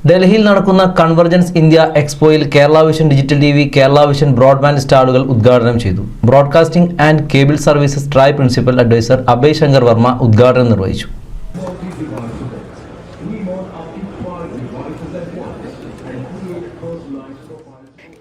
ഡൽഹിയിൽ നടക്കുന്ന convergence India എക്സ്പോയിൽ Kerala vision digital TV, Kerala vision broadband സ്റ്റാളുകൾ ഉദ്ഘാടനം ചെയ്തു. Broadcasting and cable services TRAI principal advisor Abhay Shankar Varma ഉദ്ഘാടനം നിർവഹിച്ചു.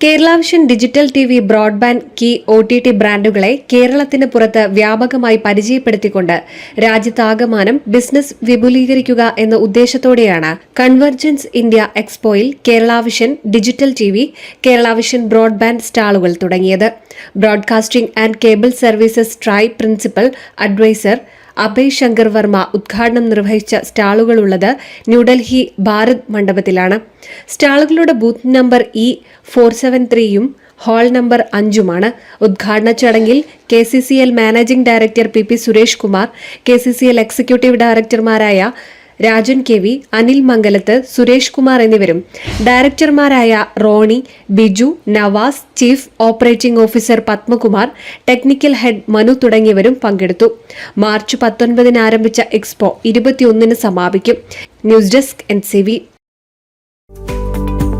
Kerala vision digital TV, broadband, key, OTT ബ്രാൻഡുകളെ കേരളത്തിന് പുറത്ത് വ്യാപകമായി പരിചയപ്പെടുത്തിക്കൊണ്ട് രാജ്യത്താകമാനം ബിസിനസ് വിപുലീകരിക്കുക എന്ന ഉദ്ദേശത്തോടെയാണ് കൺവർജൻസ് ഇന്ത്യ എക്സ്പോയിൽ Kerala vision digital TV, Kerala vision broadband സ്റ്റാളുകൾ തുടങ്ങിയത്. Broadcasting and cable services TRAI principal advisor Abhay Shankar Varma ഉദ്ഘാടനം നിർവഹിച്ച സ്റ്റാളുകളുള്ളത് ന്യൂഡൽഹി ഭാരത് മണ്ഡപത്തിലാണ്. സ്റ്റാളുകളുടെ booth number E473 hall number 5 ഉദ്ഘാടന ചടങ്ങിൽ KCCL managing director PP Suresh Kumar, KCCL executive ഡയറക്ടർമാരായ രാജൻ KV, അനിൽ മംഗലത്ത്, സുരേഷ് കുമാർ എന്നിവരും ഡയറക്ടർമാരായ Roni, Biju, Navas, chief operating officer Padmakumar, technical head Manu തുടങ്ങിയവരും പങ്കെടുത്തു. മാർച്ച് 19 ആരംഭിച്ച എക്സ്പോ 21 സമാപിക്കും. News desk NCV.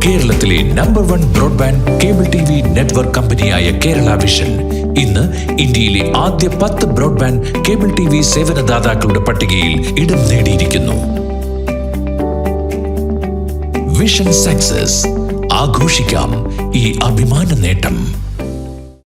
കേരളത്തിലെ number 1 broadband cable TV network കമ്പനിയായ കേരള വിഷൻ ഇന്ന് ഇന്ത്യയിലെ ആദ്യ 10 ബ്രോഡ്ബാൻഡ് കേബിൾ TV സേവനദാതാക്കളുടെ പട്ടികയിൽ ഇടം നേടിയിരിക്കുന്നു. Vision success. ആഘോഷിക്കാം ഈ അഭിമാന നേട്ടം.